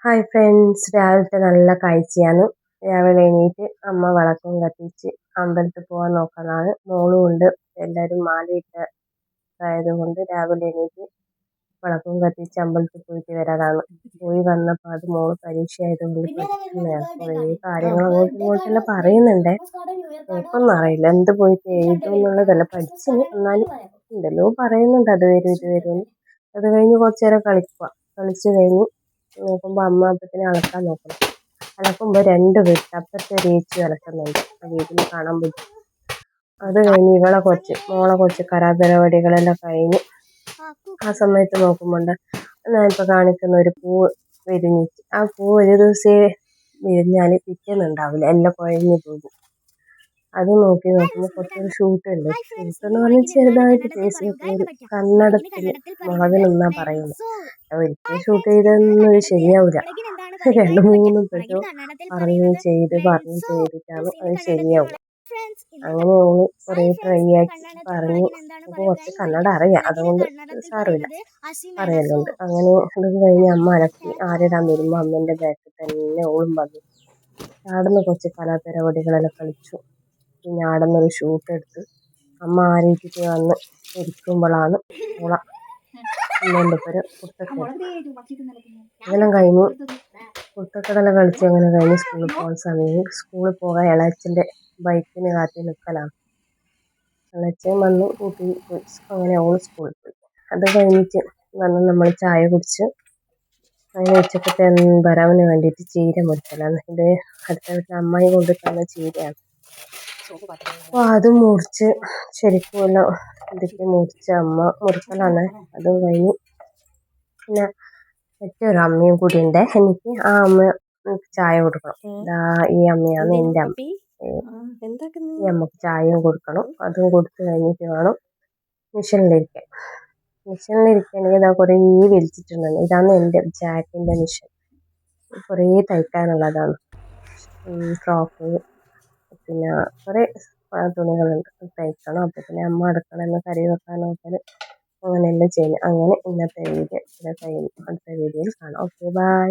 Hi friends, രാവിലത്തെ നല്ല കാഴ്ചയാണ്. രാവിലെ എണീറ്റ് അമ്മ വിളക്കും കത്തിച്ച് അമ്പലത്തിൽ പോകാൻ നോക്കുന്നതാണ്. മോളും ഉണ്ട്. എല്ലാവരും മാലയിട്ടായതുകൊണ്ട് രാവിലെ എണീറ്റ് വിളക്കും കത്തിച്ച് അമ്പലത്തിൽ പോയിട്ട് വരാതാണ്. പോയി വന്നപ്പോൾ അത് മോള് പരീക്ഷ ആയതുകൊണ്ട് പഠിക്കുന്നതാണ്. കുറേ കാര്യങ്ങൾ അങ്ങോട്ടും ഇങ്ങോട്ടെല്ലാം പറയുന്നുണ്ട്. എനിക്കൊന്നും അറിയില്ല എന്ത് പോയിട്ട് എഴുതും എന്നുള്ളതല്ല. പഠിച്ചിന് എന്നാലും ഉണ്ടല്ലോ പറയുന്നുണ്ട് അത് വരും ഇത് വരുമെന്ന്. അത് കഴിഞ്ഞ് കുറച്ചു നേരം കളിച്ചു കഴിഞ്ഞ് നോക്കുമ്പോൾ അമ്മ അപ്പത്തിന് അലക്കാൻ നോക്കണം. അലക്കുമ്പോൾ രണ്ട് വീട്ടിൽ അപ്പുറത്തെ ഒരു ചേച്ചി അലക്കുന്നുണ്ട്. ആ വീട്ടിൽ കാണാൻ പറ്റും. അത് കഴിഞ്ഞ് മോളെ കുറച്ച് കലാപരിപാടികളെല്ലാം കഴിഞ്ഞ് ആ സമയത്ത് നോക്കുമ്പോണ്ട് ഞാനിപ്പോൾ കാണിക്കുന്ന ഒരു പൂവ് വിരിഞ്ഞിട്ട് ആ പൂവ് ഒരു ദിവസേ വിരിഞ്ഞാൽ പിറ്റേന്നുണ്ടാവില്ല, എല്ലാം കുഴഞ്ഞു പോകും. അത് നോക്കുമ്പോൾ കുറച്ചൊരു ഷൂട്ടുണ്ട്. ഷൂട്ടെന്ന് പറഞ്ഞാൽ ചെറുതായിട്ട് ഒരു കന്നഡത്തിൽ മുളകിനെന്നാ പറയുന്നത്. ഒരിക്കൽ ഷൂട്ട് ചെയ്തൊന്നും ശരിയാവില്ല. 2-3 പ്രാവശ്യം പറഞ്ഞ് ചെയ്തിട്ടാണ് അത് ശരിയാവുക. അങ്ങനെ ഓള് കുറേ ട്രൈ ആക്കി പറഞ്ഞ് എനിക്ക് കുറച്ച് കന്നഡ അറിയാം, അതുകൊണ്ട് സാരമില്ല പറയലുണ്ട്. അങ്ങനെ അത് കഴിഞ്ഞ് അമ്മ അലക്കി ആരിടാൻ വരുമ്പോൾ അമ്മേൻ്റെ ബാക്കിൽ തന്നെ ഓളും വന്നു. ആടുന്ന് കുറച്ച് കലാപരിപാടികളെല്ലാം കളിച്ചു. പിന്നെ ആടുന്നൊരു ഷൂട്ട് എടുത്ത് അമ്മ ആരിട്ടിട്ട് വന്ന് ഇരിക്കുമ്പോഴാണ് ഓള അമ്മേൻ്റെ പേര് കുട്ടക്കട. അതെല്ലാം കഴിഞ്ഞ് കുട്ടക്കടെല്ലാം കളിച്ച് അങ്ങനെ കഴിഞ്ഞ് സ്കൂളിൽ പോകാൻ സമയം. സ്കൂളിൽ പോകാൻ ഇളയച്ചൻ്റെ ബൈക്കിന് കാത്തി നിൽക്കലാണ്. ഇളയച്ചൻ വന്ന് കൂട്ടി പോയി. അങ്ങനെ ഓള് സ്കൂളിൽ പോയി. അത് കഴിഞ്ഞിട്ട് വന്ന് നമ്മൾ ചായ കുടിച്ച് അങ്ങനെ ഉച്ചക്കത്തെ വരവിന് വേണ്ടിയിട്ട് ചീര മുറിക്കലാണ്. ഇത് അടുത്ത വീട്ടിൽ അമ്മായി കൊണ്ട് തന്ന ചീരയാണ്. അപ്പോൾ അത് മുറിച്ച് ശരിക്കും എല്ലാം ഇതൊക്കെ മുറിച്ച് അമ്മ മുറിക്കലാണ്. അതും കഴിഞ്ഞ് പിന്നെ മറ്റൊരു അമ്മയും കൂടി ഉണ്ട്. എനിക്ക് ആ അമ്മ ചായ കൊടുക്കണം. ഈ അമ്മയാണ് എൻ്റെ അമ്മ. ഈ അമ്മക്ക് ചായയും കൊടുക്കണം. അതും കൊടുത്ത് കഴിഞ്ഞിട്ട് വേണം മിഷനിലിരിക്കാൻ. മിഷനിലിരിക്കണമെങ്കിൽ ഇതാ കുറേ വലിച്ചിട്ടുണ്ടാണ്. ഇതാണ് എൻ്റെ ജാക്കിൻ്റെ മിഷൻ. കുറേ തയ്ക്കാനുള്ളതാണ്. ഫ്രോക്ക് പിന്നെ കുറേ തുണികളുണ്ട്, തയ്ക്കണം. അപ്പോൾ പിന്നെ അമ്മ അടുക്കളയിൽ കറി വെക്കാൻ നോക്കാൻ അങ്ങനെയെല്ലാം ചെയ്യുന്നത്. അങ്ങനെ ഇന്നത്തെ വീഡിയോ ഇവിടെ കഴിയുന്നു. അടുത്ത വീഡിയോയിൽ കാണാം. Okay, by.